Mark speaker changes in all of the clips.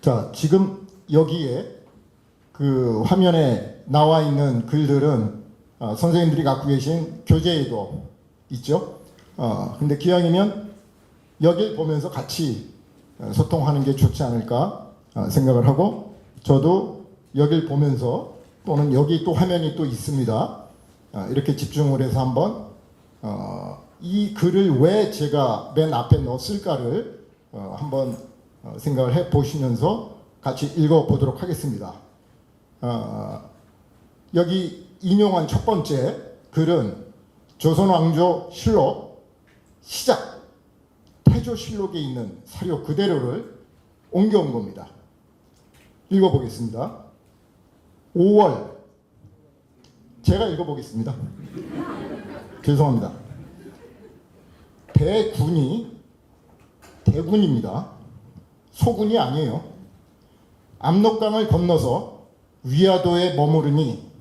Speaker 1: 자, 지금 여기에 그 화면에 나와 있는 글들은 선생님들이 갖고 계신 교재에도 있죠. 근데 기왕이면 여길 보면서 같이 소통하는 게 좋지 않을까 생각을 하고, 저도 여길 보면서 또는 여기 또 화면이 또 있습니다. 이렇게 집중을 해서 한번 이 글을 왜 제가 맨 앞에 넣었을까를 한번 생각을 해 보시면서 같이 읽어 보도록 하겠습니다. 여기 인용한 첫 번째 글은 조선왕조 실록 시작 태조실록에 있는 사료 그대로를 옮겨온 겁니다. 읽어보겠습니다. 5월 제가 읽어보겠습니다. 죄송합니다. 대군입니다. 소군이 아니에요. 압록강을 건너서 위화도에 머무르니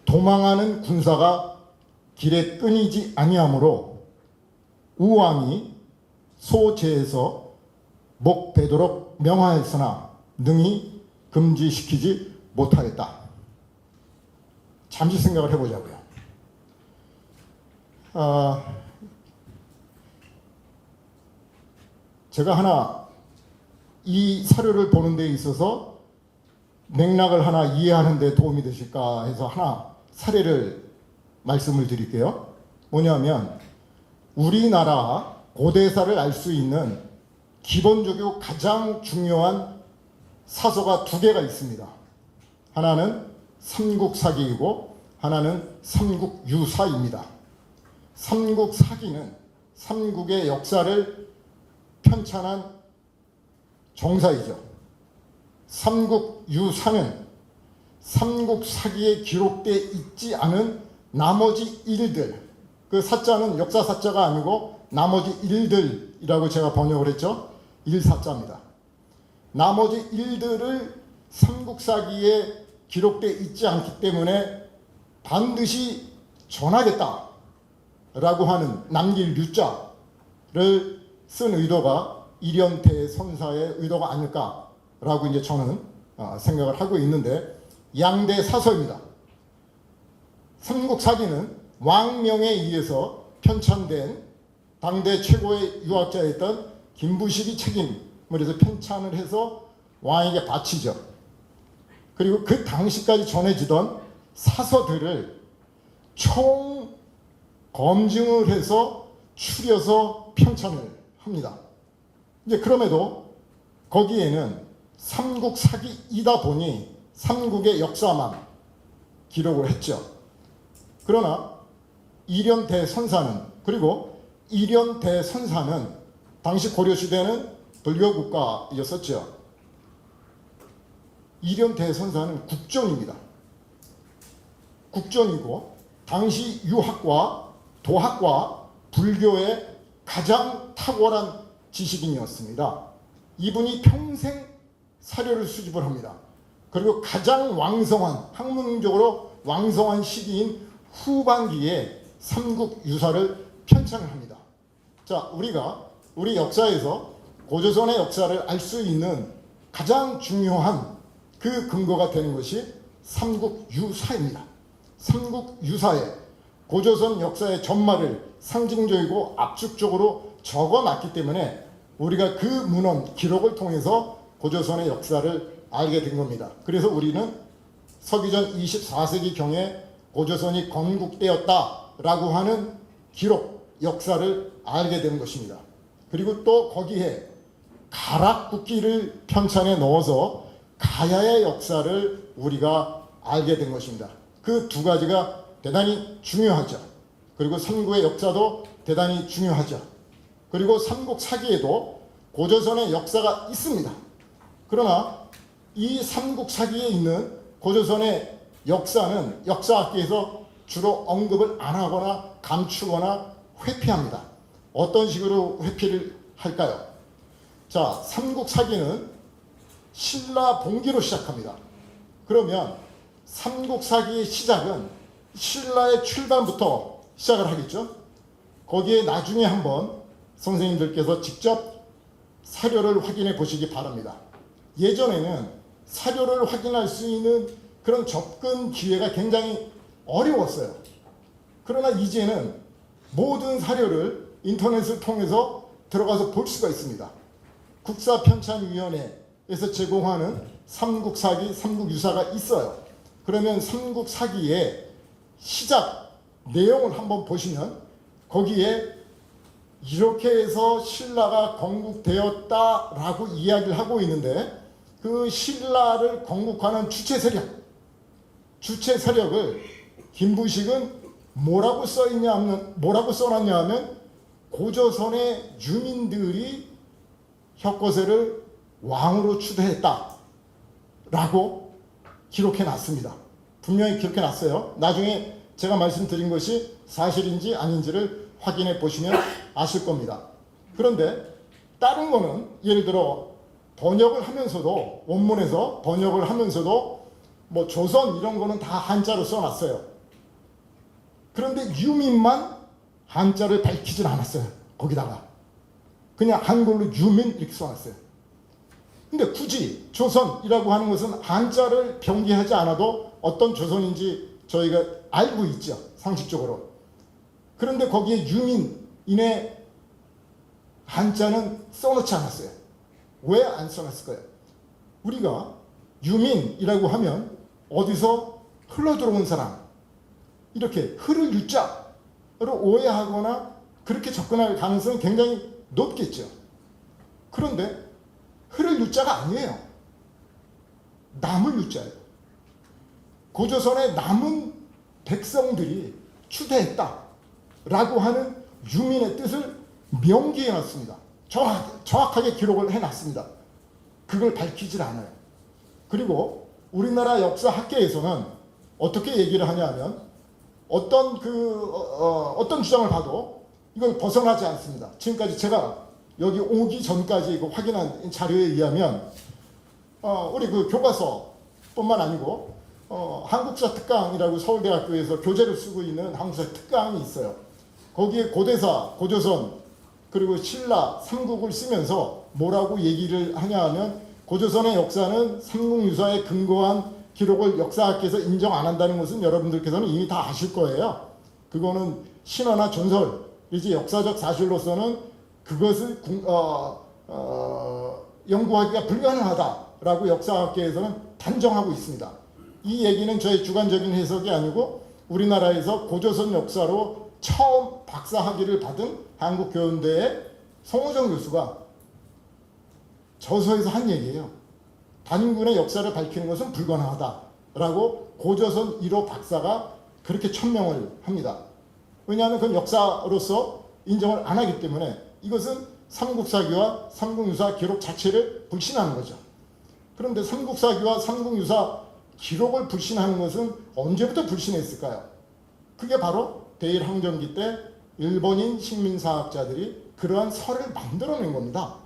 Speaker 1: 도망하는 군사가 길에 끊이지 아니하므로 우왕이 소제에서 목되도록 명하였으나 능히 금지시키지 못하겠다. 잠시 생각을 해보자고요. 제가 하나 이 사료를 보는 데 있어서 맥락을 하나 이해하는 데 도움이 되실까 해서 하나 사례를 말씀을 드릴게요. 뭐냐면 우리나라 고대사를 알 수 있는 기본적이고 가장 중요한 사서가 두 개가 있습니다. 하나는 삼국사기이고 하나는 삼국유사입니다. 삼국사기는 삼국의 역사를 편찬한 정사이죠. 삼국유사는 삼국사기에 기록되어 있지 않은 나머지 일들, 그 사자는 역사 사자가 아니고 나머지 일들이라고 제가 번역을 했죠. 일사자입니다. 나머지 일들을 삼국사기에 기록되어 있지 않기 때문에 반드시 전하겠다라고 하는 남길 유자를 쓴 의도가 일연대선사의 의도가 아닐까라고 이제 저는 생각을 하고 있는데, 양대 사서입니다. 삼국사기는 왕명에 의해서 편찬된 당대 최고의 유학자였던 김부식이 책임을 해서 편찬을 해서 왕에게 바치죠. 그리고 그 당시까지 전해지던 사서들을 총 검증을 해서 추려서 편찬을 합니다. 이제 그럼에도 거기에는 삼국사기이다 보니 삼국의 역사만 기록을 했죠. 그러나 일연대선사는, 그리고 일연대선사는 당시 고려시대는 불교국가였었죠. 일연대선사는 국전입니다. 국전이고 당시 유학과 도학과 불교의 가장 탁월한 지식인이었습니다. 이분이 평생 사료를 수집을 합니다. 그리고 가장 왕성한, 학문적으로 왕성한 시기인 후반기에 삼국유사를 편찬을 합니다. 자, 우리가 우리 역사에서 고조선의 역사를 알 수 있는 가장 중요한 그 근거가 되는 것이 삼국유사입니다. 삼국유사에 고조선 역사의 전말을 상징적이고 압축적으로 적어놨기 때문에 우리가 그 문헌 기록을 통해서 고조선의 역사를 알게 된 겁니다. 그래서 우리는 서기전 24세기경에 고조선이 건국되었다라고 하는 기록, 역사를 알게 되는 것입니다. 그리고 또 거기에 가락국기를 편찬해 넣어서 가야의 역사를 우리가 알게 된 것입니다. 그 두 가지가 대단히 중요하죠. 그리고 삼국의 역사도 대단히 중요하죠. 그리고 삼국사기에도 고조선의 역사가 있습니다. 그러나 이 삼국사기에 있는 고조선의 역사는 역사학계에서 주로 언급을 안 하거나 감추거나 회피합니다. 어떤 식으로 회피를 할까요? 자, 삼국사기는 신라 봉기로 시작합니다. 그러면 삼국사기의 시작은 신라의 출발부터 시작을 하겠죠. 거기에 나중에 한번 선생님들께서 직접 사료를 확인해 보시기 바랍니다. 예전에는 사료를 확인할 수 있는 그런 접근 기회가 굉장히 어려웠어요. 그러나 이제는 모든 사료를 인터넷을 통해서 들어가서 볼 수가 있습니다. 국사편찬위원회에서 제공하는 삼국사기, 삼국유사가 있어요. 그러면 삼국사기의 시작 내용을 한번 보시면 거기에 이렇게 해서 신라가 건국되었다라고 이야기를 하고 있는데, 그 신라를 건국하는 주체 세력을 김부식은 뭐라고 써놨냐 하면 고조선의 유민들이 혁거세를 왕으로 추대했다라고 기록해 놨습니다. 분명히 기록해 놨어요. 나중에 제가 말씀드린 것이 사실인지 아닌지를 확인해 보시면 아실 겁니다. 그런데 다른 거는 예를 들어 번역을 하면서도, 원문에서 번역을 하면서도 뭐 조선 이런 거는 다 한자로 써놨어요. 그런데 유민만 한자를 밝히질 않았어요. 거기다가 그냥 한글로 유민 이렇게 써놨어요. 근데 굳이 조선이라고 하는 것은 한자를 병기하지 않아도 어떤 조선인지 저희가 알고 있죠, 상식적으로. 그런데 거기에 유민인의 한자는 써놓지 않았어요. 왜 안 써놨을까요? 우리가 유민이라고 하면 어디서 흘러들어온 사람, 이렇게 흐를 유자로 오해하거나 그렇게 접근할 가능성이 굉장히 높겠죠. 그런데 흐를 유자가 아니에요. 남을 유자예요. 고조선의 남은 백성들이 추대했다라고 하는 유민의 뜻을 명기해 놨습니다. 정확하게 기록을 해놨습니다. 그걸 밝히질 않아요. 그리고 우리나라 역사학계에서는 어떻게 얘기를 하냐면 어떤 주장을 봐도 이건 벗어나지 않습니다. 지금까지 제가 여기 오기 전까지 확인한 자료에 의하면 우리 그 교과서뿐만 아니고 한국사 특강이라고 서울대학교에서 교재를 쓰고 있는 한국사 특강이 있어요. 거기에 고대사, 고조선 그리고 신라, 삼국을 쓰면서 뭐라고 얘기를 하냐 하면 고조선의 역사는 삼국유사에 근거한 기록을 역사학계에서 인정 안 한다는 것은 여러분들께서는 이미 다 아실 거예요. 그거는 신화나 전설이지 역사적 사실로서는 그것을 연구하기가 불가능하다라고 역사학계에서는 단정하고 있습니다. 이 얘기는 저의 주관적인 해석이 아니고 우리나라에서 고조선 역사로 처음 박사학위를 받은 한국교원대의 송호정 교수가 저서에서 한 얘기예요. 단군의 역사를 밝히는 것은 불가능하다라고 고조선 1호 박사가 그렇게 천명을 합니다. 왜냐하면 그건 역사로서 인정을 안 하기 때문에 이것은 삼국사기와 삼국유사 기록 자체를 불신하는 거죠. 그런데 삼국사기와 삼국유사 기록을 불신하는 것은 언제부터 불신했을까요? 그게 바로 대일항전기 때 일본인 식민사학자들이 그러한 설을 만들어낸 겁니다.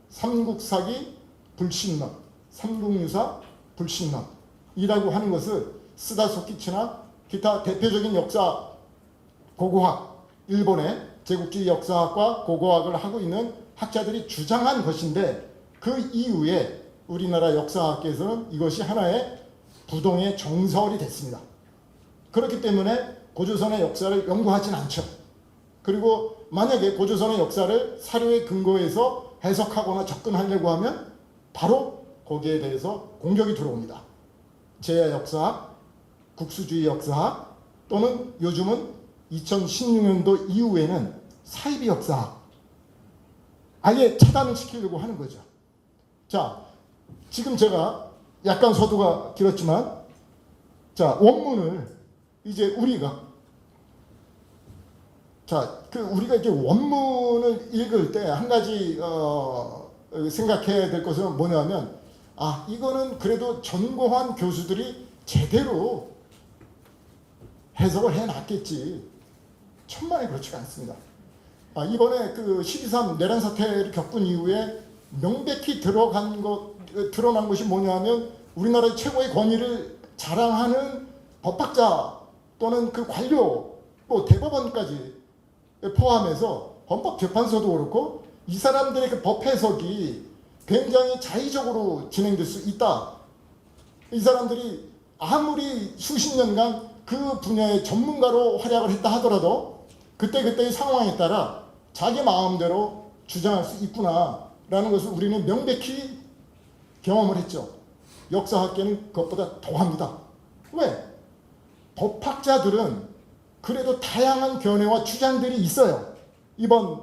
Speaker 1: 삼국사기 불신론, 삼국유사 불신론이라고 하는 것을 스다 소키치나 기타 대표적인 역사 고고학, 일본의 제국주의 역사학과 고고학을 하고 있는 학자들이 주장한 것인데, 그 이후에 우리나라 역사학계에서는 이것이 하나의 부동의 정설이 됐습니다. 그렇기 때문에 고조선의 역사를 연구하진 않죠. 그리고 만약에 고조선의 역사를 사료에 근거해서 해석하거나 접근하려고 하면 바로 거기에 대해서 공격이 들어옵니다. 제야 역사학, 국수주의 역사학, 또는 요즘은 2016년도 이후에는 사이비 역사학, 아예 차단을 시키려고 하는 거죠. 자, 지금 제가 약간 서두가 길었지만, 자, 원문을 이제 우리가 우리가 이제 원문을 읽을 때 한 가지 생각해야 될 것은 뭐냐면, 이거는 그래도 전공한 교수들이 제대로 해석을 해놨겠지. 천만에 그렇지가 않습니다. 이번에 그 12.3 내란 사태를 겪은 이후에 명백히 드러난 것이 뭐냐면, 우리나라의 최고의 권위를 자랑하는 법학자 또는 그 관료, 또 대법원까지 포함해서 헌법재판소도 그렇고 이 사람들의 그 법 해석이 굉장히 자의적으로 진행될 수 있다. 이 사람들이 아무리 수십 년간 그 분야의 전문가로 활약을 했다 하더라도 그때그때의 상황에 따라 자기 마음대로 주장할 수 있구나라는 것을 우리는 명백히 경험을 했죠. 역사학계는 그것보다 더합니다. 왜? 법학자들은 그래도 다양한 견해와 주장들이 있어요. 이번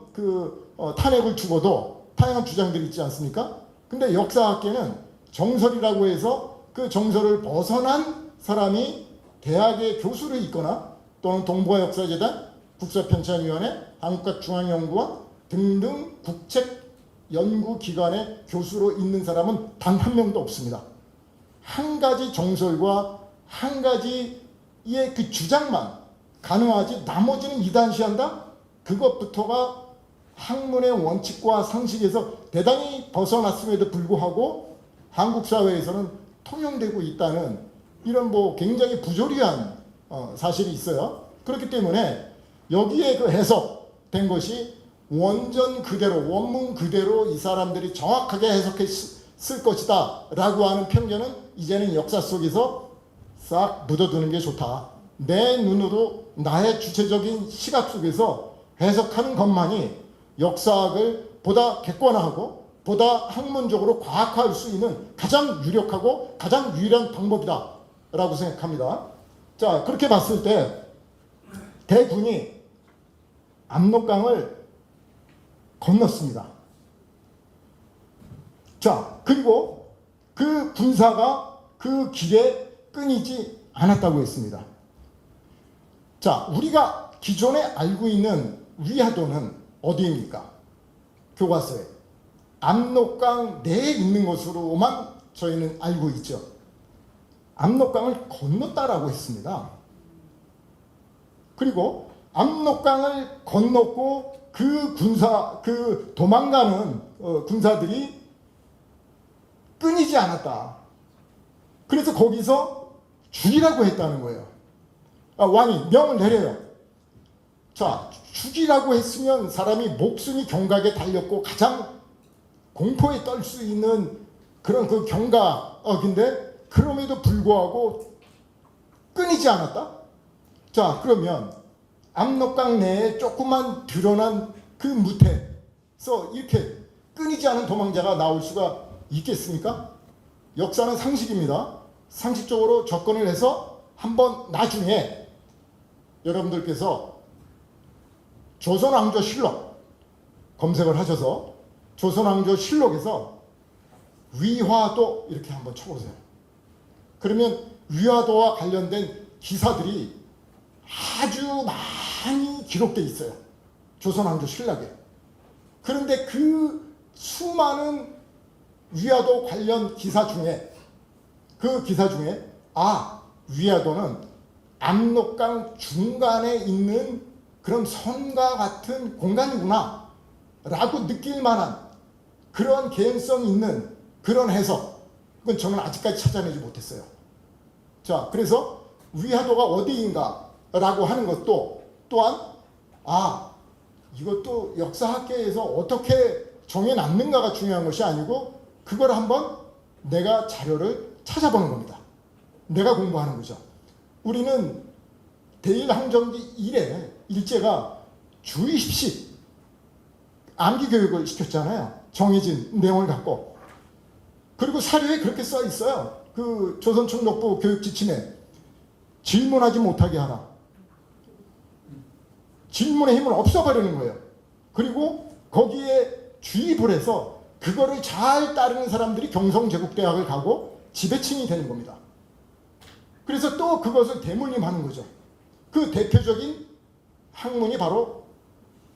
Speaker 1: 탄핵을 두고도 다양한 주장들이 있지 않습니까? 근데 역사학계는 정설이라고 해서 그 정설을 벗어난 사람이 대학의 교수를 있거나 또는 동북아 역사재단, 국사편찬위원회, 한국과중앙연구원 등등 국책연구기관의 교수로 있는 사람은 단 한 명도 없습니다. 한 가지 정설과 한 가지의 그 주장만 가능하지 나머지는 이단시한다? 그것부터가 학문의 원칙과 상식에서 대단히 벗어났음에도 불구하고 한국 사회에서는 통용되고 있다는 이런 굉장히 부조리한 사실이 있어요. 그렇기 때문에 여기에 그 해석된 것이 원전 그대로 원문 그대로 이 사람들이 정확하게 해석했을 것이다 라고 하는 편견은 이제는 역사 속에서 싹 묻어두는 게 좋다. 내 눈으로 나의 주체적인 시각 속에서 해석하는 것만이 역사학을 보다 객관화하고 보다 학문적으로 과학화할 수 있는 가장 유력하고 가장 유일한 방법이다 라고 생각합니다. 자, 그렇게 봤을 때 대군이 압록강을 건넜습니다. 자, 그리고 그 군사가 그 길에 끊이지 않았다고 했습니다. 자, 우리가 기존에 알고 있는 위화도는 어디입니까? 교과서에 압록강 내에 있는 것으로만 저희는 알고 있죠. 압록강을 건넜다라고 했습니다. 그리고 압록강을 건넜고 그 도망가는 군사들이 끊이지 않았다. 그래서 거기서 죽이라고 했다는 거예요. 왕이 명을 내려요. 자, 죽이라고 했으면 사람이 목숨이 경각에 달렸고 가장 공포에 떨 수 있는 그런 그 경각인데 그럼에도 불구하고 끊이지 않았다? 자, 그러면 압록강 내에 조그만 드러난 그 무태에서 이렇게 끊이지 않은 도망자가 나올 수가 있겠습니까? 역사는 상식입니다. 상식적으로 접근을 해서 한번 나중에 여러분들께서 조선왕조실록 검색을 하셔서 조선왕조실록에서 위화도 이렇게 한번 쳐보세요. 그러면 위화도와 관련된 기사들이 아주 많이 기록되어 있어요. 조선왕조실록에. 그런데 그 수많은 위화도 관련 기사 중에 위화도는 압록강 중간에 있는 그런 선과 같은 공간이구나 라고 느낄 만한 그런 개연성 있는 그런 해석, 그건 저는 아직까지 찾아내지 못했어요. 자, 그래서 위화도가 어디인가 라고 하는 것도 또한 이것도 역사학계에서 어떻게 정해놨는가가 중요한 것이 아니고 그걸 한번 내가 자료를 찾아보는 겁니다. 내가 공부하는 거죠. 우리는 대일항전기 이래 일제가 주 20씩 암기 교육을 시켰잖아요. 정해진 내용을 갖고. 그리고 사료에 그렇게 써 있어요. 그 조선총독부 교육지침에 질문하지 못하게 하라. 질문의 힘을 없애버리는 거예요. 그리고 거기에 주입을 해서 그거를 잘 따르는 사람들이 경성제국대학을 가고 지배층이 되는 겁니다. 그래서 또 그것을 대물림하는 거죠. 그 대표적인 학문이 바로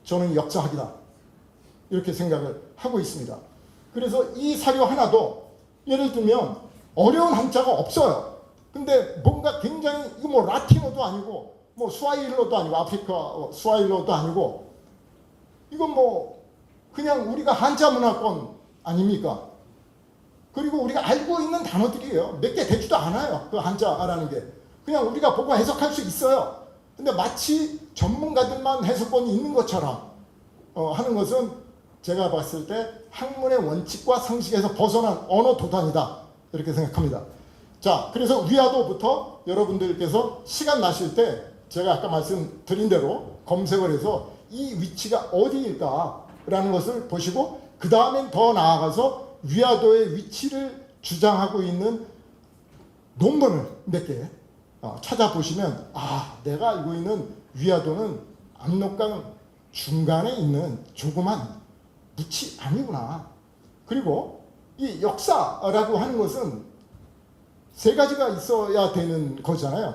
Speaker 1: 저는 역사학이다. 이렇게 생각을 하고 있습니다. 그래서 이 사료 하나도 예를 들면 어려운 한자가 없어요. 근데 뭔가 굉장히 이거 라틴어도 아니고 스와힐러도 아니고 아프리카 스와힐러도 아니고 이건 그냥 우리가 한자 문화권 아닙니까? 그리고 우리가 알고 있는 단어들이에요. 몇 개 되지도 않아요. 그 한자라는 게. 그냥 우리가 보고 해석할 수 있어요. 근데 마치 전문가들만 해석권이 있는 것처럼 하는 것은 제가 봤을 때 학문의 원칙과 상식에서 벗어난 언어 도단이다 이렇게 생각합니다. 자, 그래서 위화도부터 여러분들께서 시간 나실 때 제가 아까 말씀드린 대로 검색을 해서 이 위치가 어디일까라는 것을 보시고 그 다음엔 더 나아가서 위화도의 위치를 주장하고 있는 논문을 몇 개 찾아보시면 내가 알고 있는 위화도는 압록강 중간에 있는 조그만 묻이 아니구나. 그리고 이 역사라고 하는 것은 세 가지가 있어야 되는 거잖아요.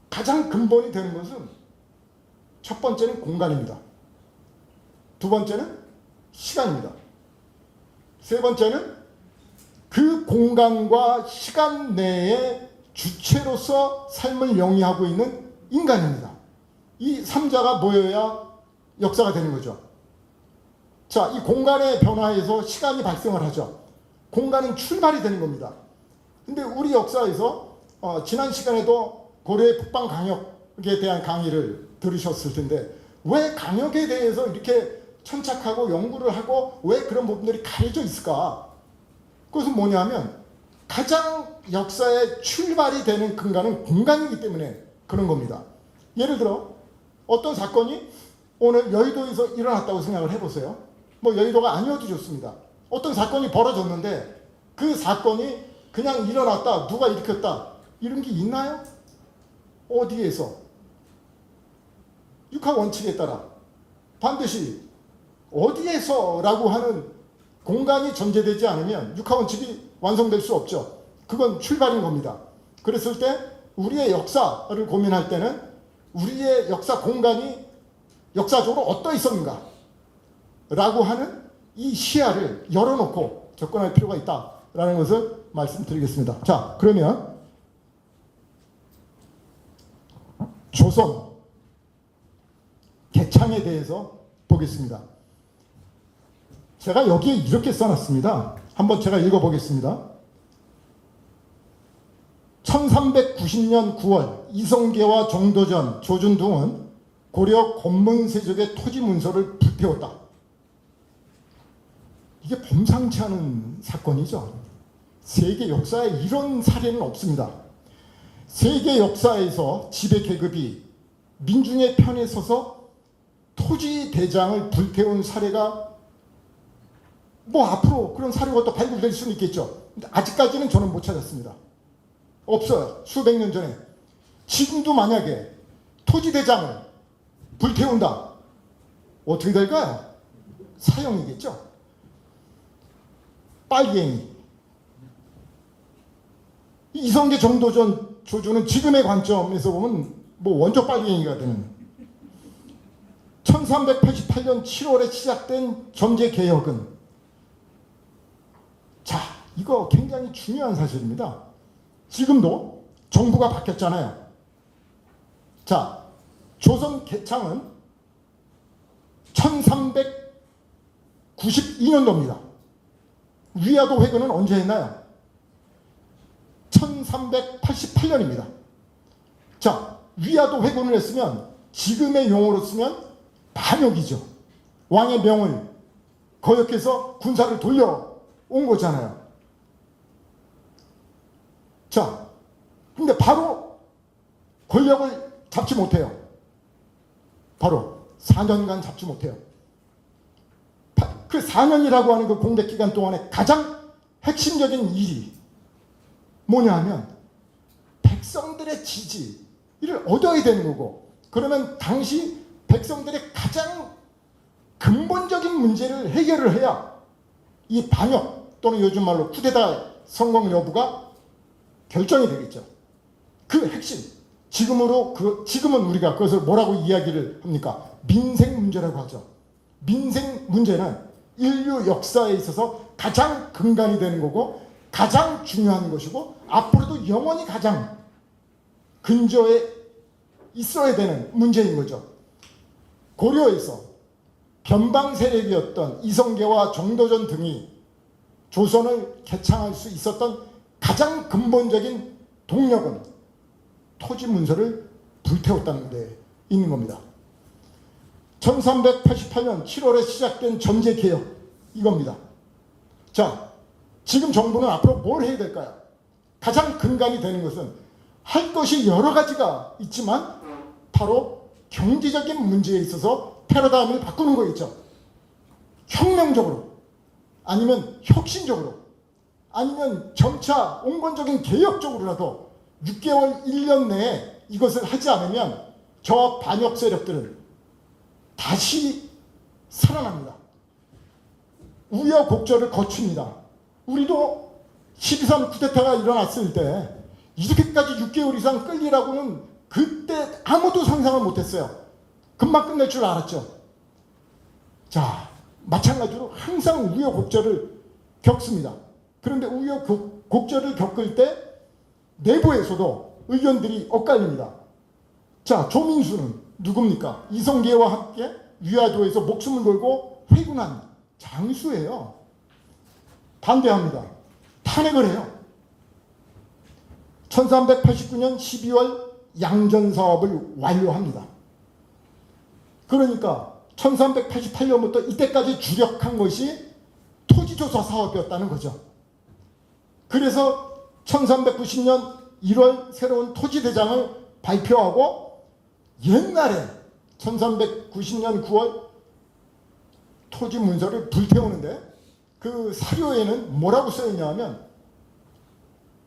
Speaker 1: 가장 근본이 되는 것은 첫 번째는 공간입니다. 두 번째는 시간입니다. 세 번째는 그 공간과 시간 내에 주체로서 삶을 영위하고 있는 인간입니다. 이 3자가 모여야 역사가 되는 거죠. 자, 이 공간의 변화에서 시간이 발생을 하죠. 공간은 출발이 되는 겁니다. 근데 우리 역사에서 지난 시간에도 고려의 북방강역에 대한 강의를 들으셨을 텐데 왜 강역에 대해서 이렇게 천착하고 연구를 하고 왜 그런 부분들이 가려져 있을까? 그것은 뭐냐면 가장 역사의 출발이 되는 근간은 공간이기 때문에 그런 겁니다. 예를 들어 어떤 사건이 오늘 여의도에서 일어났다고 생각을 해보세요. 뭐 여의도가 아니어도 좋습니다. 어떤 사건이 벌어졌는데 그 사건이 그냥 일어났다, 누가 일으켰다 이런 게 있나요? 어디에서? 육하 원칙에 따라 반드시 어디에서라고 하는 공간이 전제되지 않으면 육하 원칙이 완성될 수 없죠. 그건 출발인 겁니다. 그랬을 때 우리의 역사를 고민할 때는 우리의 역사 공간이 역사적으로 어떠 있었는가 라고 하는 이 시야를 열어놓고 접근할 필요가 있다라는 것을 말씀드리겠습니다. 자, 그러면 조선 개창에 대해서 보겠습니다. 제가 여기에 이렇게 써놨습니다. 한번 제가 읽어보겠습니다. 1390년 9월 이성계와 정도전, 조준등은 고려 권문세족의 토지 문서를 불태웠다. 이게 범상치 않은 사건이죠. 세계 역사에 이런 사례는 없습니다. 세계 역사에서 지배 계급이 민중의 편에 서서 토지 대장을 불태운 사례가 뭐 앞으로 그런 사례가 또 발굴될 수는 있겠죠. 근데 아직까지는 저는 못 찾았습니다. 없어요. 수백 년 전에. 지금도 만약에 토지 대장을 불태운다. 어떻게 될까요? 사형이겠죠. 빨갱이. 이성계 정도전 조조는 지금의 관점에서 보면 뭐 원조 빨갱이가 되는 1388년 7월에 시작된 정제개혁은 자, 이거 굉장히 중요한 사실입니다. 지금도 정부가 바뀌었잖아요. 자, 조선 개창은 1392년도입니다. 위화도 회군은 언제 했나요? 1388년입니다. 자, 위화도 회군을 했으면 지금의 용어로 쓰면 반역이죠. 왕의 명을 거역해서 군사를 돌려온 거잖아요. 자, 근데 바로 권력을 잡지 못해요. 바로 4년간 잡지 못해요. 그 4년이라고 하는 그 공백 기간 동안에 가장 핵심적인 일이 뭐냐 하면 백성들의 지지를 얻어야 되는 거고, 그러면 당시 백성들의 가장 근본적인 문제를 해결을 해야 이 반역 또는 요즘 말로 쿠데타 성공 여부가 결정이 되겠죠. 그 핵심. 지금은 우리가 그것을 뭐라고 이야기를 합니까? 민생 문제라고 하죠. 민생 문제는 인류 역사에 있어서 가장 근간이 되는 거고 가장 중요한 것이고 앞으로도 영원히 가장 근저에 있어야 되는 문제인 거죠. 고려에서 변방 세력이었던 이성계와 정도전 등이 조선을 개창할 수 있었던 가장 근본적인 동력은 토지 문서를 불태웠다는 데 있는 겁니다. 1388년 7월에 시작된 전제개혁 이겁니다. 자, 지금 정부는 앞으로 뭘 해야 될까요? 가장 근간이 되는 것은 할 것이 여러 가지가 있지만 바로 경제적인 문제에 있어서 패러다임을 바꾸는 거 있죠. 혁명적으로 아니면 혁신적으로 아니면 점차 온건적인 개혁적으로라도 6개월 1년 내에 이것을 하지 않으면 저 반역 세력들은 다시 살아납니다. 우여곡절을 거칩니다. 우리도 12.3 쿠데타가 일어났을 때 이렇게까지 6개월 이상 끌리라고는 그때 아무도 상상을 못했어요. 금방 끝낼 줄 알았죠. 자, 마찬가지로 항상 우여곡절을 겪습니다. 그런데 우여곡절을 겪을 때 내부에서도 의견들이 엇갈립니다. 자, 조민수는 누굽니까? 이성계와 함께 위화도에서 목숨을 걸고 회군한 장수예요. 반대합니다. 탄핵을 해요. 1389년 12월 양전사업을 완료합니다. 그러니까 1388년부터 이때까지 주력한 것이 토지조사 사업이었다는 거죠. 그래서 1390년 1월 새로운 토지대장을 발표하고 옛날에 1390년 9월 토지 문서를 불태우는데 그 사료에는 뭐라고 써있냐면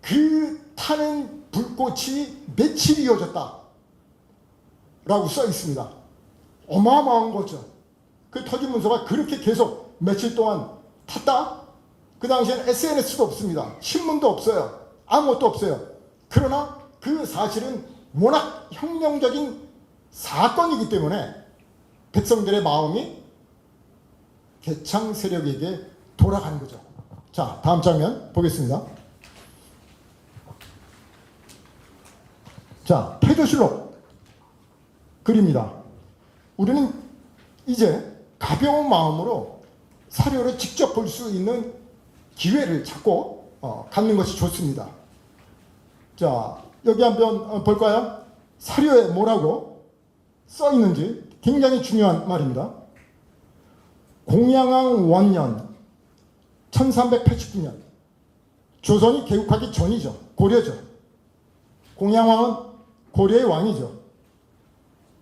Speaker 1: 그 타는 불꽃이 며칠 이어졌다 라고 써 있습니다. 어마어마한 거죠. 그 토지 문서가 그렇게 계속 며칠 동안 탔다? 그 당시에는 SNS도 없습니다. 신문도 없어요. 아무것도 없어요. 그러나 그 사실은 워낙 혁명적인 사건이기 때문에 백성들의 마음이 개창 세력에게 돌아가는 거죠. 자, 다음 장면 보겠습니다. 자, 태조실록 글입니다. 우리는 이제 가벼운 마음으로 사료를 직접 볼 수 있는 기회를 찾고 갖는 것이 좋습니다. 자, 여기 한번 볼까요? 사료에 뭐라고 써 있는지 굉장히 중요한 말입니다. 공양왕 원년 1389년 조선이 개국하기 전이죠. 고려죠. 공양왕은 고려의 왕이죠.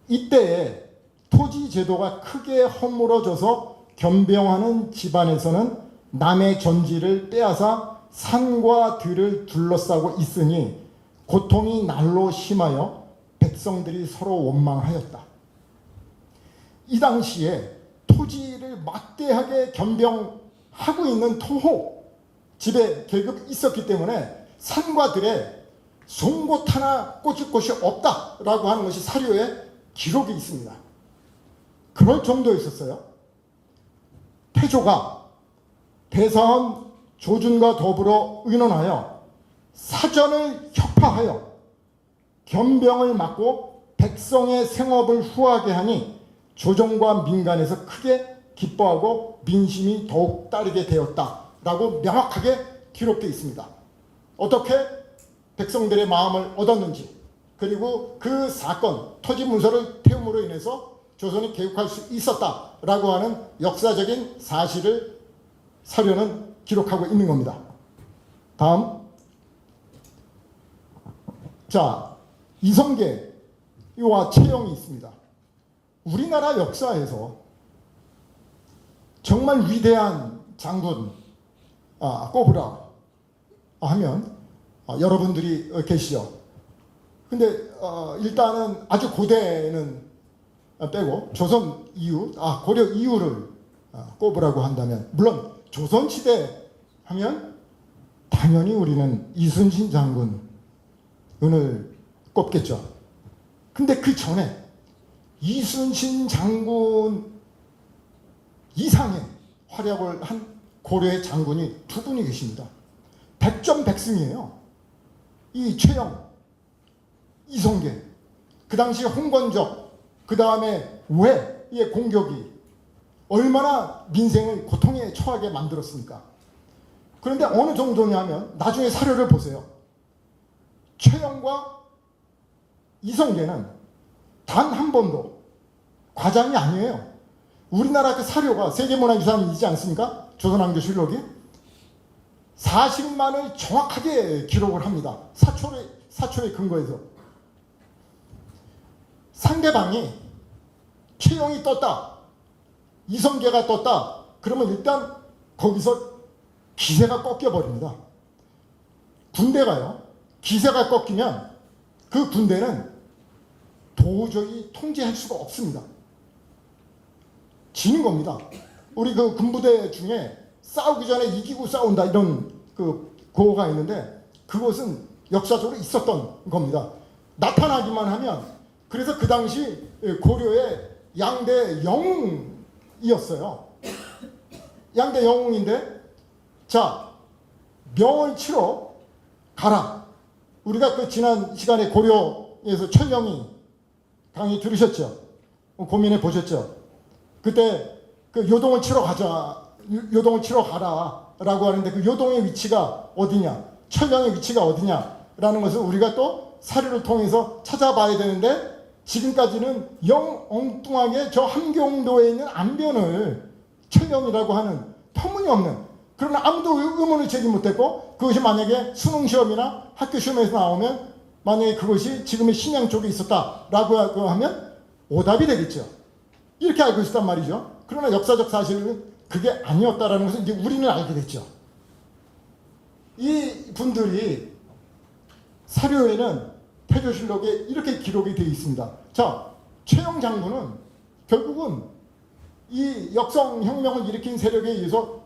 Speaker 1: 이때에 토지 제도가 크게 허물어져서 겸병하는 집안에서는 남의 전지를 빼앗아 산과 들을 둘러싸고 있으니 고통이 날로 심하여 백성들이 서로 원망하였다. 이 당시에 토지를 막대하게 겸병하고 있는 토호 지배 계급이 있었기 때문에 산과 들에 송곳 하나 꽂을 곳이 없다라고 하는 것이 사료에 기록이 있습니다. 그럴 정도였었어요. 태조가 대사원 조준과 더불어 의논하여 사전을 혁파하여 겸병을 막고 백성의 생업을 후하게 하니 조정과 민간에서 크게 기뻐하고 민심이 더욱 따르게 되었다라고 명확하게 기록되어 있습니다. 어떻게 백성들의 마음을 얻었는지, 그리고 그 사건, 토지 문서를 태움으로 인해서 조선이 개국할 수 있었다라고 하는 역사적인 사실을 사료는 기록하고 있는 겁니다. 다음. 자, 이성계와 채영이 있습니다. 우리나라 역사에서 정말 위대한 장군 꼽으라 하면 여러분들이 계시죠. 근데 일단은 아주 고대는 빼고 조선 이후, 고려 이후를 꼽으라고 한다면, 물론 조선시대 하면 당연히 우리는 이순신 장군을 꼽겠죠. 근데 그 전에 이순신 장군 이상의 활약을 한 고려의 장군이 두 분이 계십니다. 백전백승이에요. 이 최영, 이성계, 그 당시 홍건적, 그 다음에 외의 공격이 얼마나 민생을 고통에 처하게 만들었습니까? 그런데 어느 정도냐면 나중에 사료를 보세요. 최영과 이성계는 단 한 번도 과장이 아니에요. 우리나라 그 사료가 세계문화유산이지 않습니까? 조선왕조실록이 40만을 정확하게 기록을 합니다. 사초에 근거해서. 상대방이 최영이 떴다, 이성계가 떴다, 그러면 일단 거기서 기세가 꺾여버립니다. 군대가요, 기세가 꺾이면 그 군대는 도저히 통제할 수가 없습니다. 지는 겁니다. 우리 그 군부대 중에 싸우기 전에 이기고 싸운다 이런 그 고어가 있는데 그것은 역사적으로 있었던 겁니다. 나타나기만 하면. 그래서 그 당시 고려의 양대 영웅이었어요. 양대 영웅인데, 자, 명을 치러 가라. 우리가 그 지난 시간에 고려에서 철령이 강의 들으셨죠? 고민해 보셨죠? 그때 그 요동을 치러 가자, 요동을 치러 가라라고 하는데 그 요동의 위치가 어디냐, 철령의 위치가 어디냐라는 것을 우리가 또 사료를 통해서 찾아봐야 되는데, 지금까지는 영 엉뚱하게 저 함경도에 있는 안변을 철령이라고 하는 터무니없는, 그러나 아무도 의문을 제기 못했고, 그것이 만약에 수능시험이나 학교시험에서 나오면 만약에 그것이 지금의 신양 쪽에 있었다라고 하면 오답이 되겠죠. 이렇게 알고 있었단 말이죠. 그러나 역사적 사실은 그게 아니었다라는 것을 이제 우리는 알게 됐죠. 이 분들이 사료에는 태조실록에 이렇게 기록이 되어 있습니다. 자, 최영 장군은 결국은 이 역성혁명을 일으킨 세력에 의해서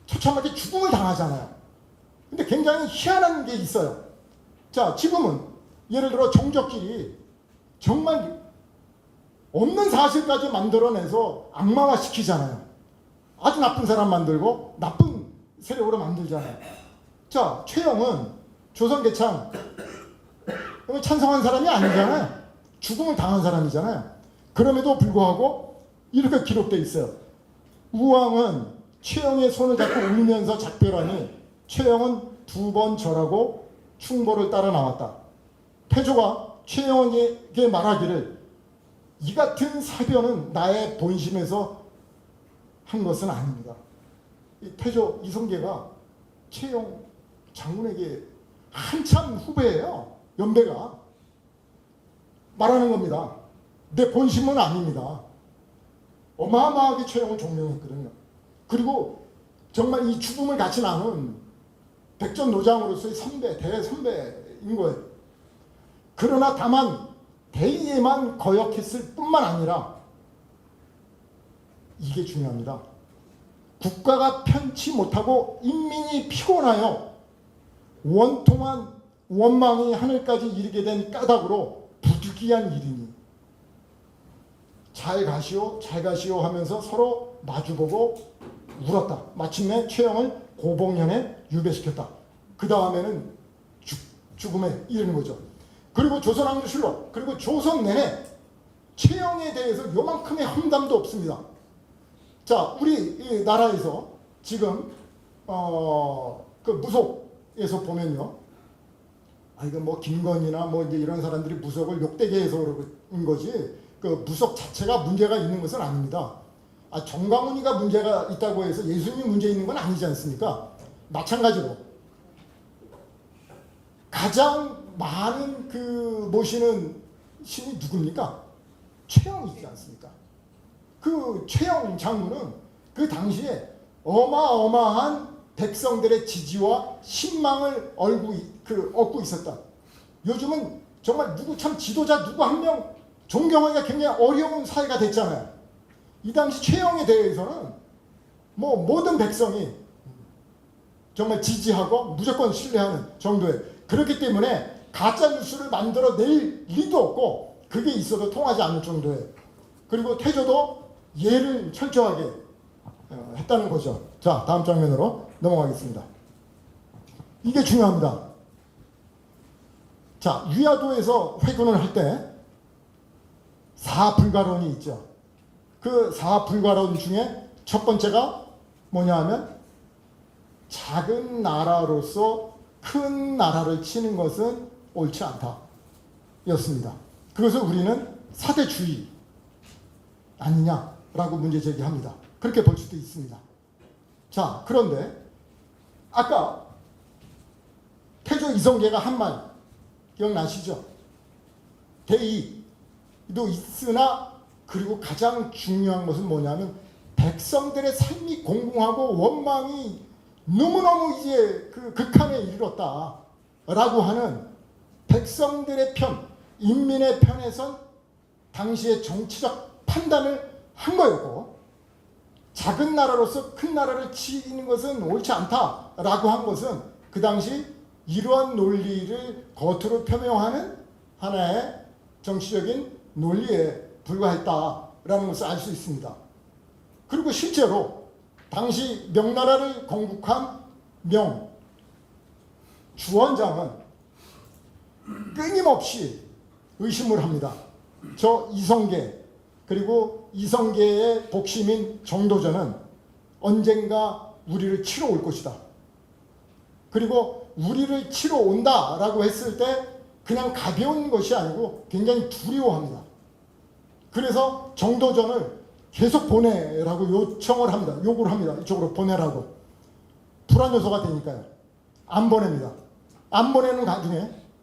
Speaker 1: 처참하게 죽음을 당하잖아요. 근데 굉장히 희한한 게 있어요. 자, 지금은 예를 들어 정적길이 정말 없는 사실까지 만들어내서 악마화 시키잖아요. 아주 나쁜 사람 만들고 나쁜 세력으로 만들잖아요. 자, 최영은 조선 개창 찬성한 사람이 아니잖아요. 죽음을 당한 사람이잖아요. 그럼에도 불구하고 이렇게 기록되어 있어요. 우왕은 최영의 손을 잡고 울면서 작별하니 최영은 2번 절하고 충보를 따라 나왔다. 태조가 최영에게 말하기를 이 같은 사변은 나의 본심에서 한 것은 아닙니다. 이 태조 이성계가 최영 장군에게 한참 후배예요. 연배가 말하는 겁니다. 내 본심은 아닙니다. 어마어마하게 최영을 존경했거든요. 그리고 정말 이 죽음을 같이 나눈 백전노장으로서의 선배, 대선배인 거예요. 그러나 다만 대의에만 거역했을 뿐만 아니라 이게 중요합니다. 국가가 편치 못하고 인민이 피곤하여 원통한 원망이 하늘까지 이르게 된 까닭으로 부득이한 일이니 잘 가시오 잘 가시오 하면서 서로 마주보고 울었다. 마침내 최영을 고봉현에 유배시켰다. 그 다음에는 죽음에 이르는 거죠. 그리고 조선왕조실록, 그리고 조선 내내 최영에 대해서 요만큼의 험담도 없습니다. 자, 우리 이 나라에서 지금 그 무속에서 보면요, 이거 뭐 김건희나 뭐 이제 이런 사람들이 무속을 욕되게 해서 그런 거지, 그 무속 자체가 문제가 있는 것은 아닙니다. 정광훈이가 문제가 있다고 해서 예수님이 문제 있는 건 아니지 않습니까? 마찬가지로 가장 많은 그 모시는 신이 누굽니까? 최영이지 않습니까? 그 최영 장군은 그 당시에 어마어마한 백성들의 지지와 신망을 얻고 있었다. 요즘은 정말 지도자 누구 한 명 존경하기가 굉장히 어려운 사회가 됐잖아요. 이 당시 최영에 대해서는 뭐 모든 백성이 정말 지지하고 무조건 신뢰하는 정도에, 그렇기 때문에 가짜 뉴스를 만들어 낼 리도 없고 그게 있어도 통하지 않을 정도에, 그리고 태조도 예를 철저하게 했다는 거죠. 자, 다음 장면으로 넘어가겠습니다. 이게 중요합니다. 자, 위화도에서 회군을 할 때 사불가론이 있죠. 그 사불가론 중에 첫 번째가 뭐냐 하면 작은 나라로서 큰 나라를 치는 것은 옳지 않다 였습니다. 그것을 우리는 사대주의, 아니냐라고 문제 제기합니다. 그렇게 볼 수도 있습니다. 자, 그런데 아까 태조 이성계가 한 말 기억나시죠? 대의도 있으나 그리고 가장 중요한 것은 뭐냐면 백성들의 삶이 공공하고 원망이 너무너무 이제 그 극한에 이르렀다라고 하는 백성들의 편, 인민의 편에 선 당시의 정치적 판단을 한 거였고, 작은 나라로서 큰 나라를 치는 것은 옳지 않다라고 한 것은 그 당시 이러한 논리를 겉으로 표명하는 하나의 정치적인 논리에 불과했다라는 것을 알 수 있습니다. 그리고 실제로 당시 명나라를 건국한 주원장은 끊임없이 의심을 합니다. 저 이성계, 그리고 이성계의 복심인 정도전은 언젠가 우리를 치러 올 것이다. 그리고 우리를 치러 온다라고 했을 때 그냥 가벼운 것이 아니고 굉장히 두려워합니다. 그래서 정도전을 계속 보내라고 요청을 합니다. 요구를 합니다. 이쪽으로 보내라고. 불안 요소가 되니까요. 안 보냅니다. 안 보내는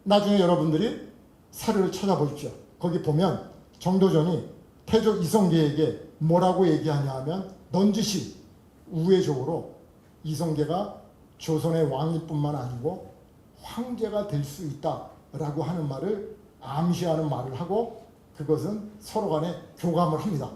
Speaker 1: 나중에 여러분들이 사료를 찾아보십시오. 거기 보면 정도전이 태조 이성계에게 뭐라고 얘기하냐 하면 넌지시 우회적으로 이성계가 조선의 왕일 뿐만 아니고 황제가 될 수 있다라고 하는 말을 암시하는 말을 하고, 그것은 서로 간에 교감을 합니다.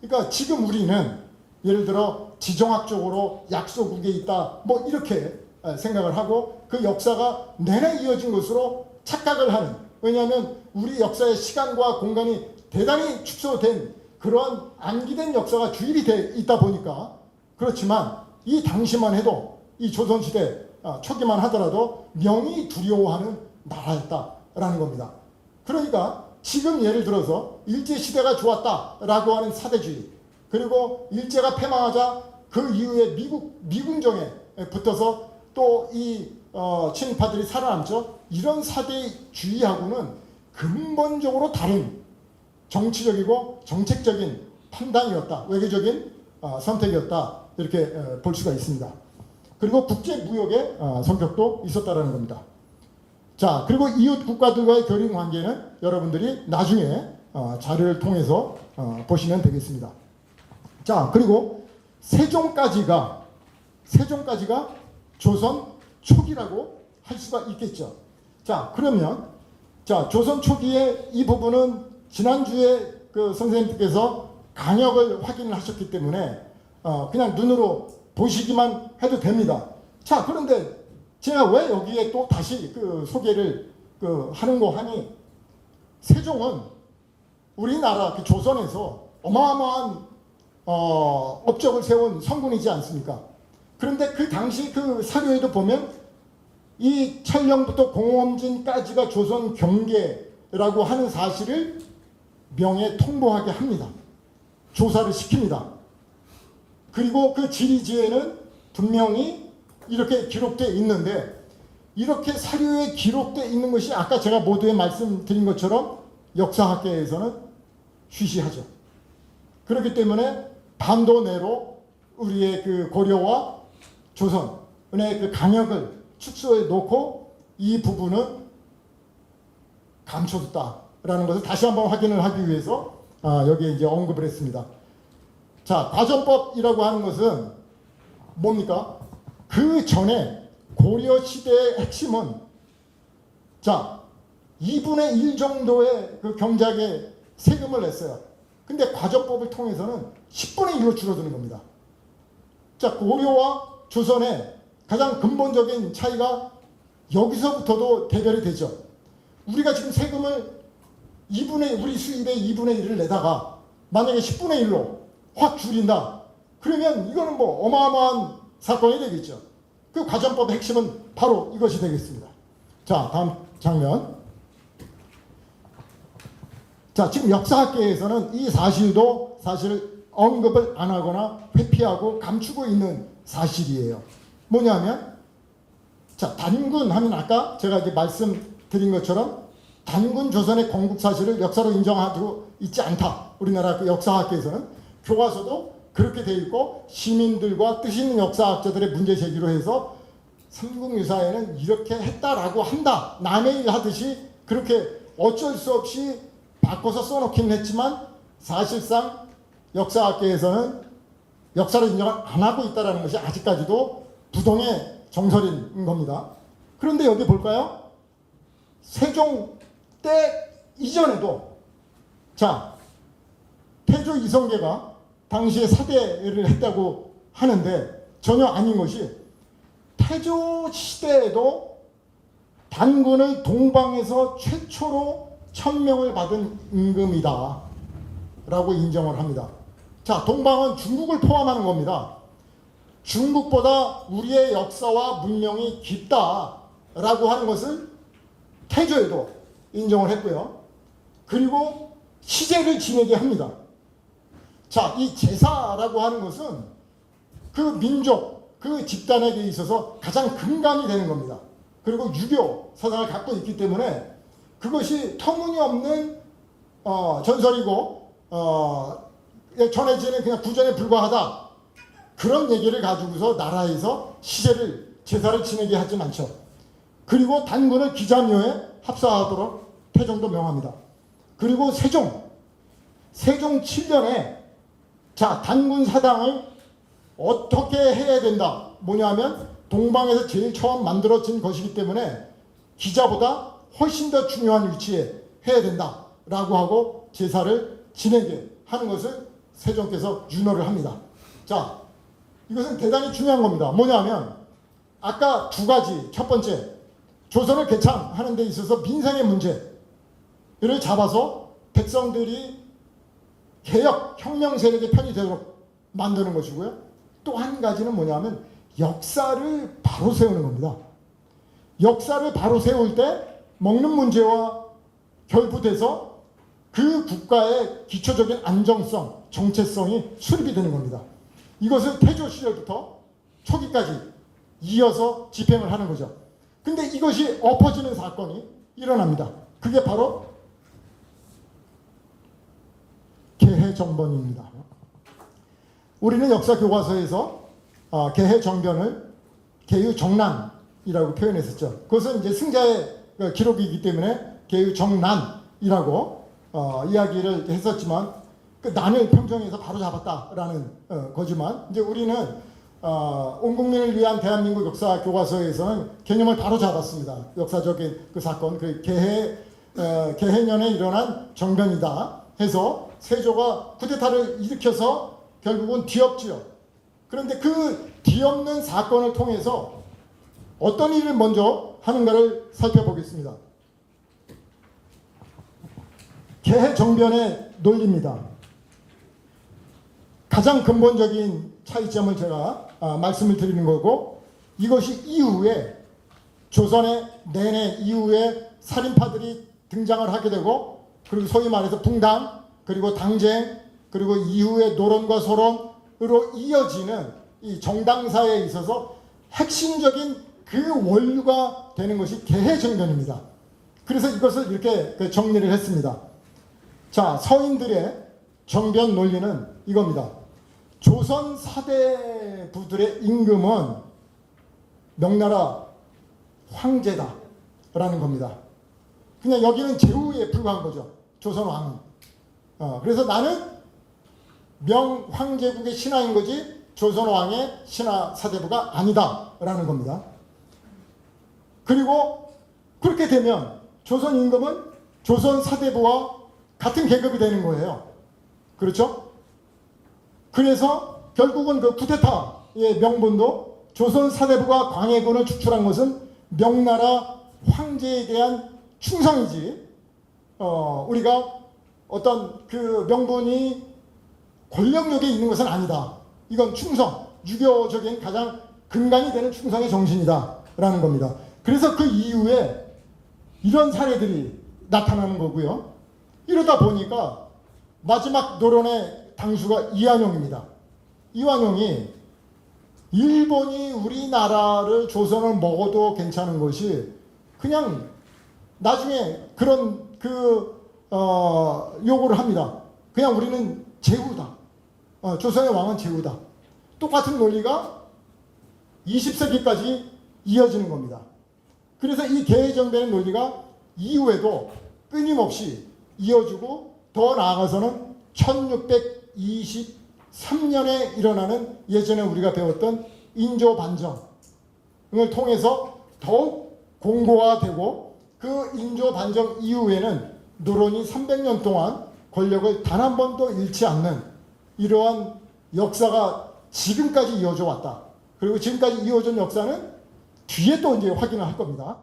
Speaker 1: 그러니까 지금 우리는 예를 들어 지정학적으로 약소국에 있다 뭐 이렇게 생각을 하고 그 역사가 내내 이어진 것으로 착각을 하는, 왜냐하면 우리 역사의 시간과 공간이 대단히 축소된 그러한 암기된 역사가 주입이 돼 있다 보니까 그렇지만 이 당시만 해도 이 조선시대 초기만 하더라도 명이 두려워하는 나라였다라는 겁니다. 그러니까 지금 예를 들어서 일제시대가 좋았다라고 하는 사대주의, 그리고 일제가 패망하자 그 이후에 미군정에 붙어서 또 이 친일파들이 살아남죠. 이런 사대주의하고는 근본적으로 다른 정치적이고 정책적인 판단이었다, 외교적인 선택이었다, 이렇게 볼 수가 있습니다. 그리고 국제무역의 성격도 있었다라는 겁니다. 자, 그리고 이웃 국가들과의 교류 관계는 여러분들이 나중에 자료를 통해서 보시면 되겠습니다. 자, 그리고 세종까지가 조선 초기라고 할 수가 있겠죠. 자, 그러면 조선 초기에 이 부분은 지난주에 그 선생님께서 강역을 확인을 하셨기 때문에 그냥 눈으로 보시기만 해도 됩니다. 자, 그런데 제가 왜 여기에 또 다시 그 소개를 하는고 하니, 세종은 우리나라 그 조선에서 어마어마한 업적을 세운 성군이지 않습니까? 그런데 그 당시 그 사료에도 보면 이 찰령부터 공엄진까지가 조선 경계라고 하는 사실을 명예 통보하게 합니다. 조사를 시킵니다. 그리고 그 지리지에는 분명히 이렇게 기록되어 있는데, 이렇게 사료에 기록되어 있는 것이 아까 제가 모두에 말씀드린 것처럼 역사학계에서는 쉬쉬하죠. 그렇기 때문에 반도 내로 우리의 그 고려와 조선의 그 강역을 축소해 놓고 이 부분은 감춰뒀다라는 것을 다시 한번 확인을 하기 위해서 여기에 이제 언급을 했습니다. 자, 과전법이라고 하는 것은 뭡니까? 그 전에 고려 시대의 핵심은 2분의 1 정도의 그 경작에 세금을 냈어요. 근데 과전법을 통해서는 10분의 1로 줄어드는 겁니다. 자, 고려와 조선의 가장 근본적인 차이가 여기서부터도 대별이 되죠. 우리가 지금 세금을 우리 수입의 2분의 1을 내다가 만약에 10분의 1로 확 줄인다. 그러면 이거는 뭐 어마어마한 사건이 되겠죠. 그 과전법의 핵심은 바로 이것이 되겠습니다. 자, 다음 장면. 자, 지금 역사학계에서는 이 사실도 사실 언급을 안 하거나 회피하고 감추고 있는 사실이에요. 뭐냐면, 자, 단군 하면 아까 제가 이제 말씀드린 것처럼 단군 조선의 건국 사실을 역사로 인정하고 있지 않다. 우리나라 그 역사학계에서는 교과서도 그렇게 돼 있고 시민들과 뜻 있는 역사학자들의 문제 제기로 해서 삼국유사에는 이렇게 했다라고 한다. 남의 일 하듯이 그렇게 어쩔 수 없이 바꿔서 써놓긴 했지만 사실상 역사학계에서는 역사를 인정을 안 하고 있다는 것이 아직까지도 부동의 정설인 겁니다. 그런데 여기 볼까요? 세종 때 이전에도 자 태조 이성계가 당시에 사대를 했다고 하는데 전혀 아닌 것이 태조 시대에도 단군을 동방에서 최초로 천명을 받은 임금이다 라고 인정을 합니다. 자, 동방은 중국을 포함하는 겁니다. 중국보다 우리의 역사와 문명이 깊다라고 하는 것을 태조에도 인정을 했고요. 그리고 시제를 지내게 합니다. 자, 이 제사라고 하는 것은 그 민족, 그 집단에게 있어서 가장 근간이 되는 겁니다. 그리고 유교 사상을 갖고 있기 때문에 그것이 터무니없는 전설이고 전해지는 그냥 구전에 불과하다. 그런 얘기를 가지고서 나라에서 시제를 제사를 지내게 하진 않죠. 그리고 단군을 기자묘에 합사하도록 태종도 명합니다. 그리고 세종 7년에 자 단군 사당을 어떻게 해야 된다. 뭐냐면 동방에서 제일 처음 만들어진 것이기 때문에 기자보다 훨씬 더 중요한 위치에 해야 된다 라고 하고 제사를 지내게 하는 것을 세종께서 윤허를 합니다. 자, 이것은 대단히 중요한 겁니다. 뭐냐면 아까 두 가지, 첫 번째 조선을 개창하는 데 있어서 민생의 문제를 잡아서 백성들이 개혁, 혁명 세력의 편이 되도록 만드는 것이고요. 또 한 가지는 뭐냐면 역사를 바로 세우는 겁니다. 역사를 바로 세울 때 먹는 문제와 결부돼서 그 국가의 기초적인 안정성, 정체성이 수립이 되는 겁니다. 이것을 태조 시절부터 초기까지 이어서 집행을 하는 거죠. 근데 이것이 엎어지는 사건이 일어납니다. 그게 바로 개해정변입니다. 우리는 역사 교과서에서 개해정변을 개유정난이라고 표현했었죠. 그것은 이제 승자의 기록이기 때문에 개유정난이라고 이야기를 했었지만 그 난을 평정해서 바로 잡았다라는 거지만 이제 우리는 온 국민을 위한 대한민국 역사 교과서에서는 개념을 바로 잡았습니다. 역사적인 그 사건, 그 개해년에 일어난 정변이다 해서 세조가 쿠데타를 일으켜서 결국은 뒤엎지요. 그런데 그 뒤엎는 사건을 통해서 어떤 일을 먼저 하는가를 살펴보겠습니다. 개해정변의 논리입니다. 가장 근본적인 차이점을 제가 말씀을 드리는 거고 이것이 이후에 조선의 내내 이후에 살인파들이 등장을 하게 되고 그리고 소위 말해서 붕당 그리고 당쟁 그리고 이후의 노론과 소론으로 이어지는 이 정당사에 있어서 핵심적인 그 원류가 되는 것이 개해정변입니다. 그래서 이것을 이렇게 정리를 했습니다. 자, 서인들의 정변 논리는 이겁니다. 조선 사대부들의 임금은 명나라 황제다라는 겁니다. 그냥 여기는 제후에 불과한 거죠. 조선 왕은. 그래서 나는 명황제국의 신하인 거지 조선 왕의 신하 사대부가 아니다라는 겁니다. 그리고 그렇게 되면 조선 임금은 조선 사대부와 같은 계급이 되는 거예요. 그렇죠? 그래서 결국은 그 쿠데타의 명분도 조선 사대부가 광해군을 축출한 것은 명나라 황제에 대한 충성이지 우리가 어떤 그 명분이 권력력에 있는 것은 아니다. 이건 충성, 유교적인 가장 근간이 되는 충성의 정신이다 라는 겁니다. 그래서 그 이후에 이런 사례들이 나타나는 거고요. 이러다 보니까 마지막 노론의 당수가 이완용입니다. 이완용이 일본이 우리나라를 조선을 먹어도 괜찮은 것이 그냥 나중에 그런 요구를 합니다. 그냥 우리는 제후다. 조선의 왕은 제후다. 똑같은 논리가 20세기까지 이어지는 겁니다. 그래서 이 개정되는 논리가 이후에도 끊임없이 이어지고 더 나아가서는 1623년에 일어나는 예전에 우리가 배웠던 인조 반정을 통해서 더욱 공고화되고 그 인조 반정 이후에는 노론이 300년 동안 권력을 단 한 번도 잃지 않는 이러한 역사가 지금까지 이어져 왔다. 그리고 지금까지 이어진 역사는 뒤에 또 이제 확인을 할 겁니다.